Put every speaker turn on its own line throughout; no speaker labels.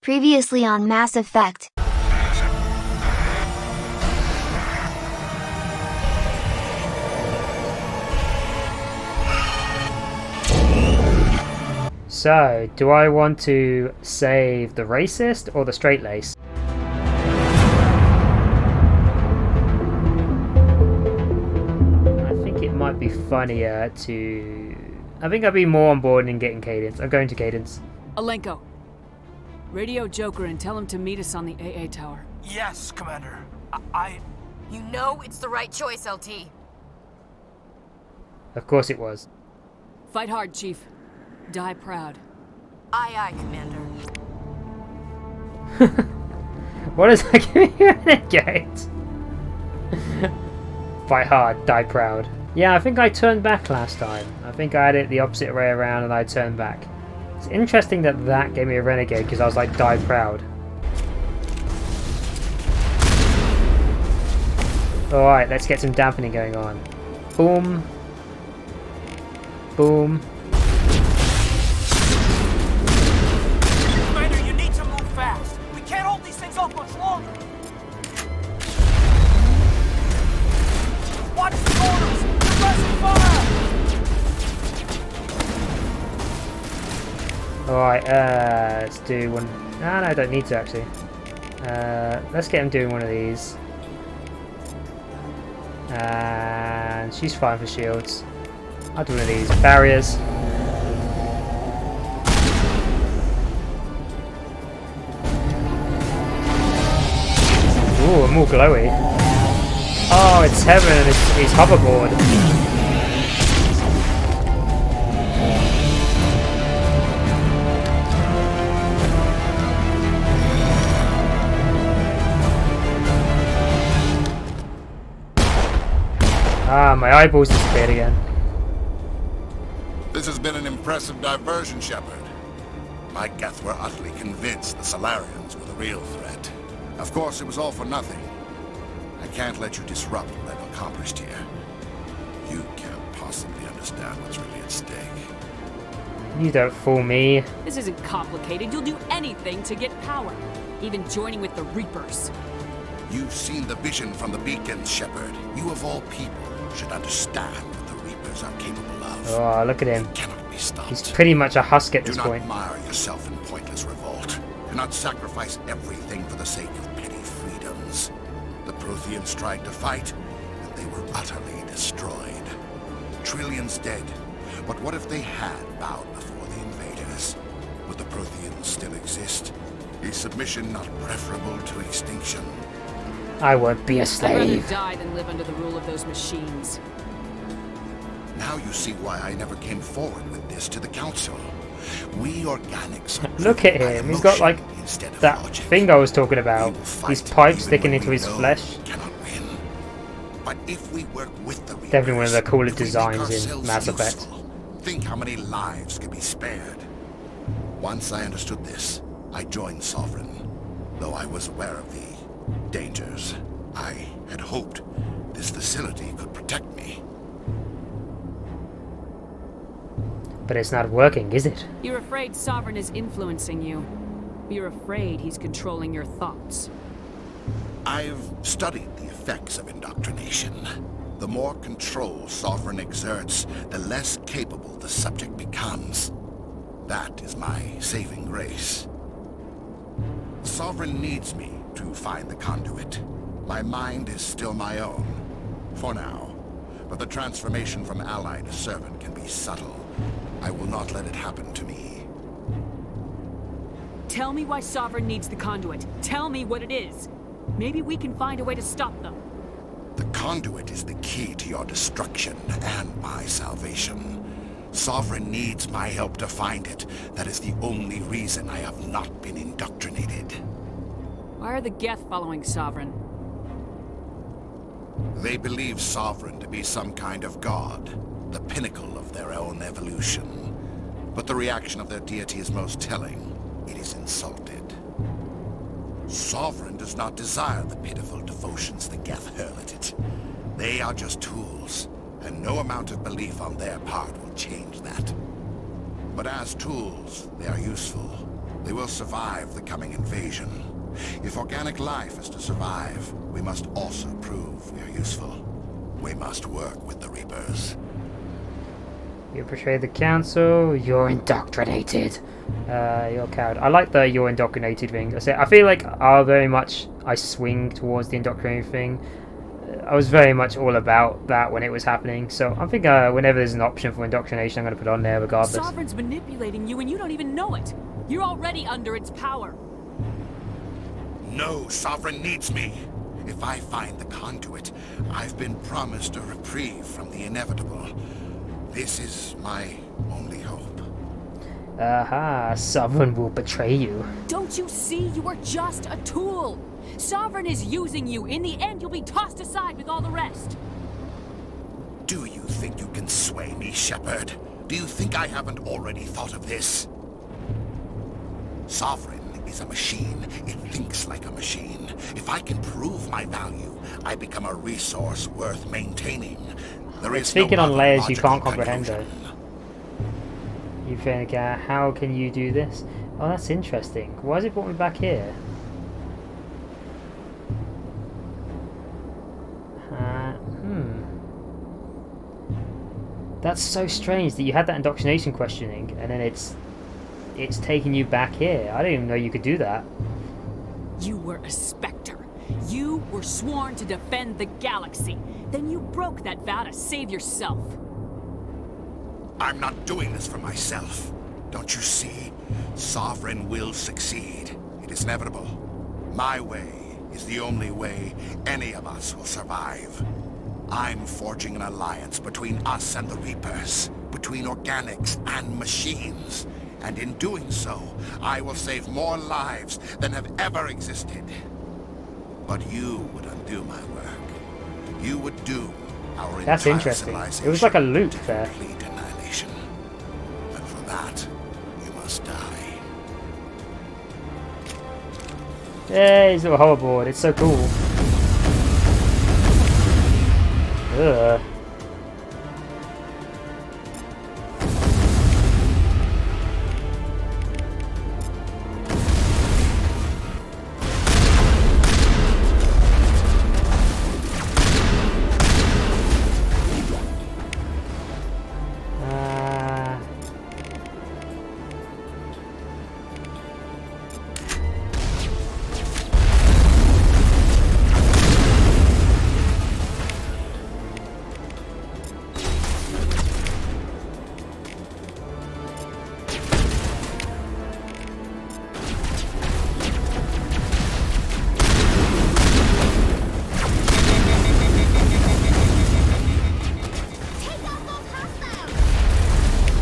Previously on Mass Effect.
So, do I want to save the racist or the straight lace? I think it might be funnier to... I think I'd be more on board in getting Cadence. I'm going to Cadence.
Alenko, radio Joker and tell him to meet us on the AA tower.
Yes, Commander.
You know it's the right choice, LT.
Of course it was.
Fight hard, Chief. Die proud.
Aye, aye, Commander.
What does that give you in a gate? Fight hard, die proud. Yeah, I think I turned back last time. I think I had it the opposite way around and I turned back. It's interesting that that gave me a renegade because I was like, die proud. Alright, let's get some dampening going on. Boom. Boom.
Commander, you need to move fast. We can't hold these things off much longer. Watch the orders. Pressing fire.
Alright, let's do one. No, I don't need to actually. Let's get him doing one of these. And she's fine for shields. I'll do one of these. Barriers. Ooh, I'm all glowy. Oh, it's heaven and it's hoverboard. Ah, my eyeballs disappeared again.
This has been an impressive diversion, Shepard. My Geth were utterly convinced the Solarians were the real threat. Of course, it was all for nothing. I can't let you disrupt what I've accomplished here. You can't possibly understand what's really at stake.
You don't fool me.
This isn't complicated. You'll do anything to get power. Even joining with the Reapers.
You've seen the vision from the beacons, Shepard. You of all people should understand what the Reapers are capable of.
Oh, look at him.
It cannot be stopped.
He's pretty much a husk at this
Do
point.
not mire yourself in pointless revolt. Do not sacrifice everything for the sake of petty freedoms. The Protheans tried to fight, and they were utterly destroyed. Trillions dead. But what if they had bowed before the invaders? Would the Protheans still exist? Is submission not preferable to extinction?
I won't be a
I'd
slave.
rather die than live under the rule of those machines.
Now you see why I never came forward with this to the Council. We organics are
Look at
driven by
him. He's got like
emotion instead of
that
logic.
thing I was talking about.
We will fight
These pipes
even
sticking
when
into
we
his
know
flesh.
we cannot win. But if we work with the Reapers,
Definitely one of the coolest
if we make
designs in
ourselves
Mass Effect.
useful, think how many lives could be spared. Once I understood this, I joined Sovereign, though I was aware of the dangers. I had hoped this facility could protect me.
But it's not working, is it?
You're afraid Sovereign is influencing you. You're afraid he's controlling your thoughts.
I've studied the effects of indoctrination. The more control Sovereign exerts, the less capable the subject becomes. That is my saving grace. Sovereign needs me to find the conduit. My mind is still my own, for now. But the transformation from ally to servant can be subtle. I will not let it happen to me.
Tell me why Sovereign needs the conduit. Tell me what it is. Maybe we can find a way to stop them.
The conduit is the key to your destruction and my salvation. Sovereign needs my help to find it. That is the only reason I have not been indoctrinated.
Why are the Geth following Sovereign?
They believe Sovereign to be some kind of god, the pinnacle of their own evolution. But the reaction of their deity is most telling. It is insulted. Sovereign does not desire the pitiful devotions the Geth hurl at it. They are just tools, and no amount of belief on their part will change that. But as tools, they are useful. They will survive the coming invasion. If organic life is to survive, we must also prove we are useful. We must work with the Reapers.
You betray the council, you're indoctrinated. You're a coward. I like the you're indoctrinated thing. I feel like I swing towards the indoctrinated thing. I was very much all about that when it was happening, so I think whenever there's an option for indoctrination, I'm going to put on there regardless.
Sovereign's manipulating you and you don't even know it. You're already under its power.
No Sovereign needs me. If I find the conduit, I've been promised a reprieve from the inevitable. This is my only hope.
Aha, Sovereign will betray you.
Don't you see? You are just a tool. Sovereign is using you. In the end, you'll be tossed aside with all the rest.
Do you think you can sway me, Shepard? Do you think I haven't already thought of this? Sovereign is a machine. It thinks like a machine. If I can prove my value, I become a resource worth maintaining. There is
speaking
no
on
other
layers you
logical
can't comprehend though.
conclusion.
You think, how can you do this? Oh, that's interesting. Why has it brought me back here? That's so strange that you had that indoctrination questioning and then it's taking you back here. I didn't even know you could do that.
You were a Spectre. You were sworn to defend the galaxy. Then you broke that vow to save yourself.
I'm not doing this for myself. Don't you see? Sovereign will succeed. It is inevitable. My way is the only way any of us will survive. I'm forging an alliance between us and the Reapers, between organics and machines. And in doing so, I will save more lives than have ever existed. But you would undo my work. You would do our
That's
entire
interesting.
civilization
It was like a loop
to
there.
complete annihilation. And for that, you must die.
Yay, he's a little hoverboard. It's so cool. Ugh.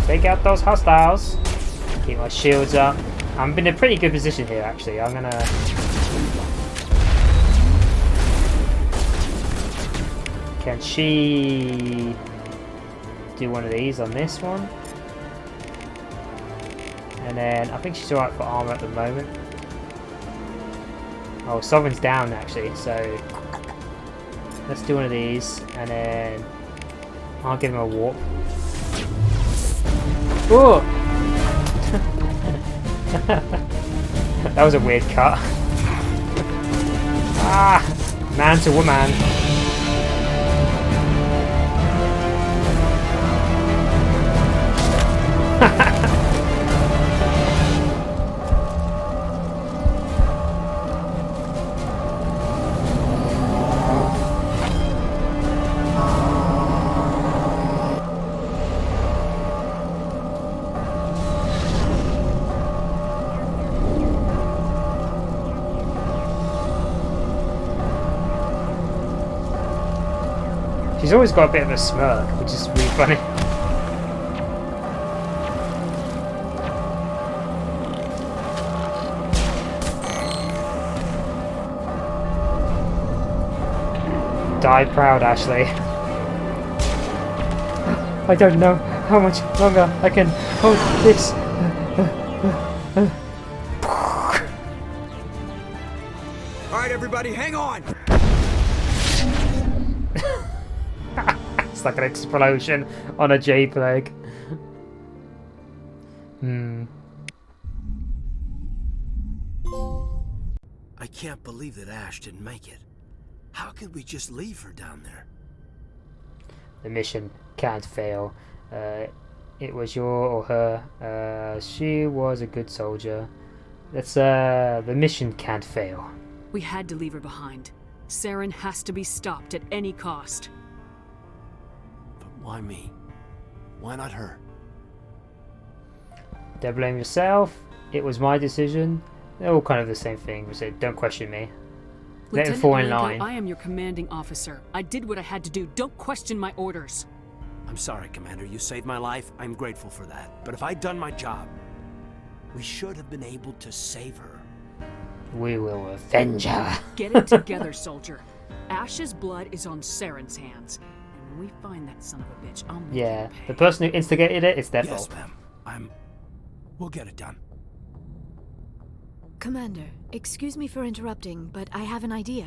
Take out those hostiles. Keep my shields up. I'm in a pretty good position here, actually. I'm gonna... Can she do one of these on this one? And then I think she's alright for armor at the moment. Oh, Sovereign's down actually, so let's do one of these, and then I'll give him a warp. Ooh! That was a weird cut. Ah! Man to woman. She's always got a bit of a smirk, which is really funny. Die proud, Ashley. I don't know how much longer I can hold this.
Alright, everybody, hang on!
It's like an explosion on a J-Plague.
I can't believe that Ash didn't make it. How could we just leave her down there?
The mission can't fail. It was your or her. She was a good soldier. The mission can't fail.
We had to leave her behind. Saren has to be stopped at any cost.
But why me? Why not her?
Don't blame yourself. It was my decision. They're all kind of the same thing. We said, don't question me. Let him fall in line.
I am your commanding officer. I did what I had to do. Don't question my orders.
I'm sorry, Commander. You saved my life. I'm grateful for that. But if I'd done my job, we should have been able to save her.
We will avenge her.
Get it together, soldier. Ash's blood is on Saren's hands. And when we find that son of a bitch, I'll make
Yeah,
him pay.
the person who instigated it, it's their
Yes,
fault.
ma'am. We'll get it done.
Commander, excuse me for interrupting, but I have an idea.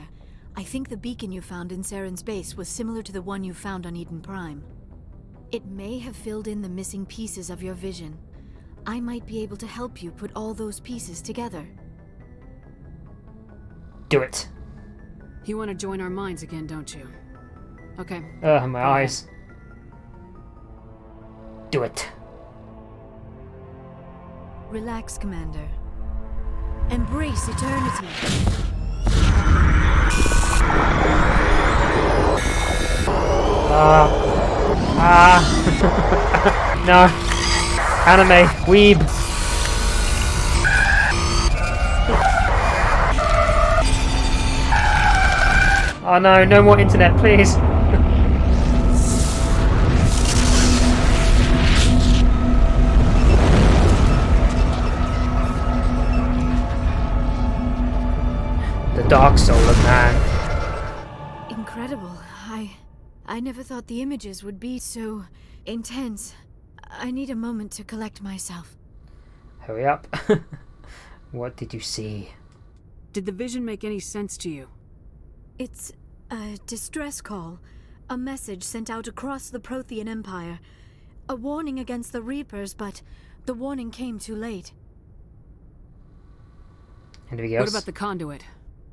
I think the beacon you found in Saren's base was similar to the one you found on Eden Prime. It may have filled in the missing pieces of your vision. I might be able to help you put all those pieces together.
Do it.
You want to join our minds again, don't you? Okay.
My eyes. Do it.
Relax, Commander. Embrace eternity.
No. Anime. Weeb. Oh no, no more internet, please. The Dark Soul of Man.
Incredible. I never thought the images would be so intense. I need a moment to collect myself.
Hurry up. What did you see?
Did the vision make any sense to you?
It's a distress call. A message sent out across the Prothean Empire. A warning against the Reapers, but the warning came too late.
Anything else?
What about the conduit?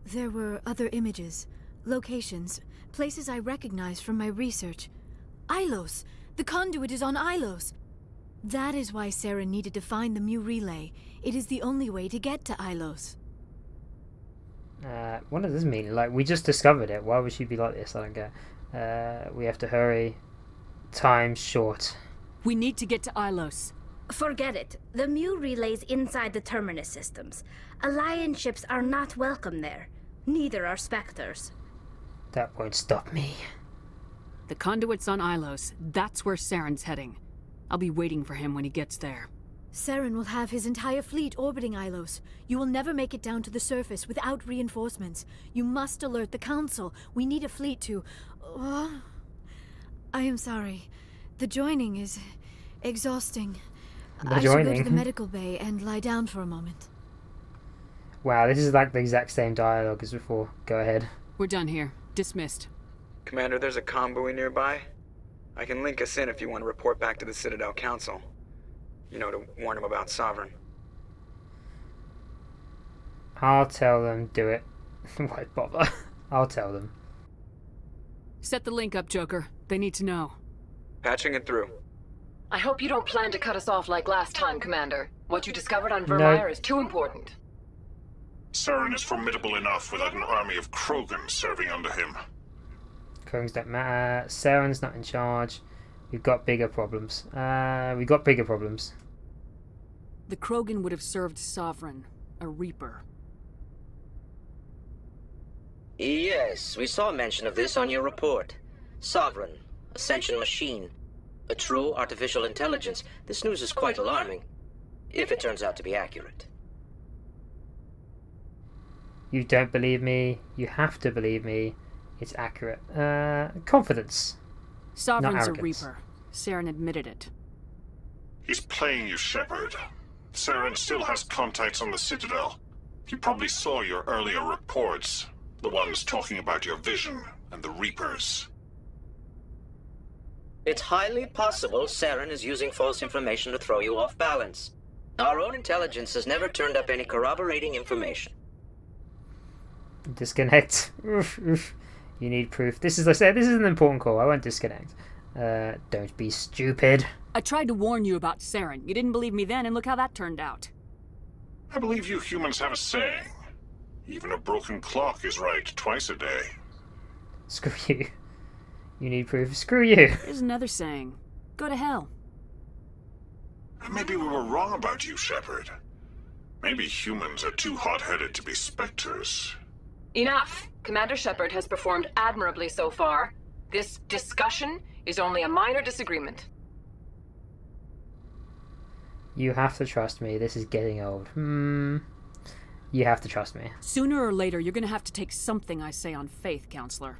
There were other images, locations, places I recognized from my research. Ilos! The conduit is on Ilos! That is why Saren needed to find the Mu relay. It is the only way to get to Ilos.
What does this mean? Like, we just discovered it. Why would she be like this? I don't get. We have to hurry. Time's short.
We need to get to Ilos.
Forget it. The Mu relay's inside the Terminus systems. Alliance ships are not welcome there. Neither are Spectres.
That won't stop me.
The conduit's on Ilos. That's where Saren's heading. I'll be waiting for him when he gets there.
Saren will have his entire fleet orbiting Ilos. You will never make it down to the surface without reinforcements. You must alert the Council. We need a fleet to... I am sorry. The joining is exhausting. I should go to the medical bay and lie down for a moment.
Wow, this is like the exact same dialogue as before. Go ahead.
We're done here. Dismissed.
Commander, there's a convoy nearby. I can link us in if you want to report back to the Citadel Council. You know, to warn them about Sovereign.
I'll tell them. Do it. Why bother? I'll tell them.
Set the link up, Joker. They need to know.
Patching it through.
I hope you don't plan to cut us off like last time, Commander. What you discovered on Vermeer is too important.
Saren is formidable enough without an army of Krogan serving under him.
Krogans don't matter. Saren's not in charge. We've got bigger problems. We got bigger problems.
The Krogan would have served Sovereign, a Reaper.
Yes, we saw mention of this on your report. Sovereign, Ascension machine, a true artificial intelligence. This news is quite alarming, if it turns out to be accurate.
You don't believe me. You have to believe me. It's accurate. Confidence.
Sovereign's a Reaper. Saren admitted it.
He's playing you, Shepard. Saren still has contacts on the Citadel. He probably saw your earlier reports. The ones talking about your vision and the Reapers.
It's highly possible Saren is using false information to throw you off balance. Our own intelligence has never turned up any corroborating information.
Disconnect. Oof, oof. You need proof. This is, I said, this is an important call. I won't disconnect. Don't be stupid.
I tried to warn you about Saren. You didn't believe me then, and look how that turned out.
I believe you humans have a saying. Even a broken clock is right twice a day.
Screw you. You need proof. Screw you.
Here's another saying. Go to hell.
Maybe we were wrong about you, Shepard. Maybe humans are too hot-headed to be specters.
Enough! Commander Shepard has performed admirably so far. This discussion is only a minor disagreement.
You have to trust me. This is getting old. You have to trust me.
Sooner or later, you're gonna have to take something I say on faith, Counselor.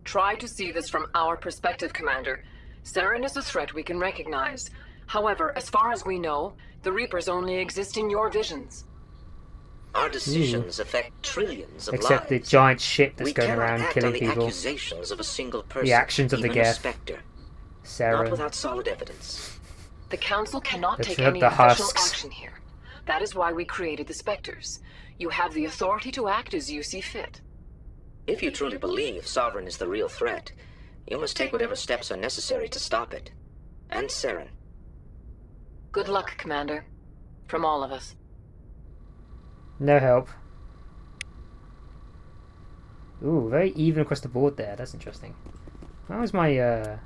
Try to see this from our perspective, Commander. Saren is a threat we can recognize. However, as far as we know, the Reapers only exist in your visions.
Our decisions affect trillions of
Except
lives.
the giant ship that's
We
going
cannot
around
act
killing
on the
people.
accusations of a single person,
The actions of the
even a
Geth.
specter.
Saren.
Not without solid evidence.
The Council cannot
The
take
tr-
any
the
official
husks.
action here. That is why we created the Spectres. You have the authority to act as you see fit.
If you truly believe Sovereign is the real threat, you must take whatever steps are necessary to stop it. And Saren.
Good luck, Commander. From all of us.
No help. Ooh, very even across the board there. That's interesting. How's my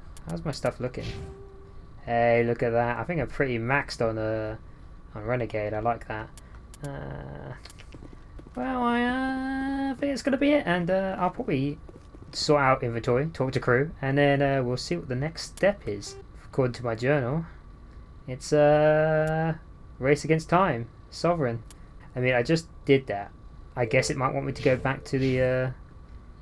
stuff looking? Hey, look at that. I think I'm pretty maxed on Renegade. I like that. Well, I think it's gonna be it, and I'll probably sort out inventory, talk to crew, and then we'll see what the next step is. According to my journal, it's race against time, Sovereign. I mean, I just did that. I guess it might want me to go back to the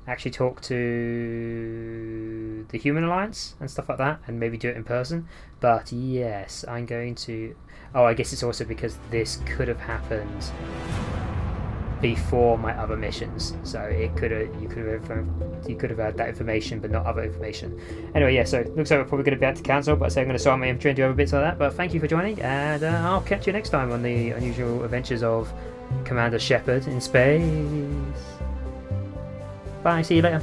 actually talk to the Human Alliance and stuff like that, and maybe do it in person. But yes, I'm going to. Oh, I guess it's also because this could have happened before my other missions, so you could have had that information, but not other information. Anyway, yeah. So it looks like we're probably going to be able to cancel, but I say I'm going to start my infantry and do other bits like that. But thank you for joining, and I'll catch you next time on the unusual adventures of Commander Shepard in space. Bye. See you later.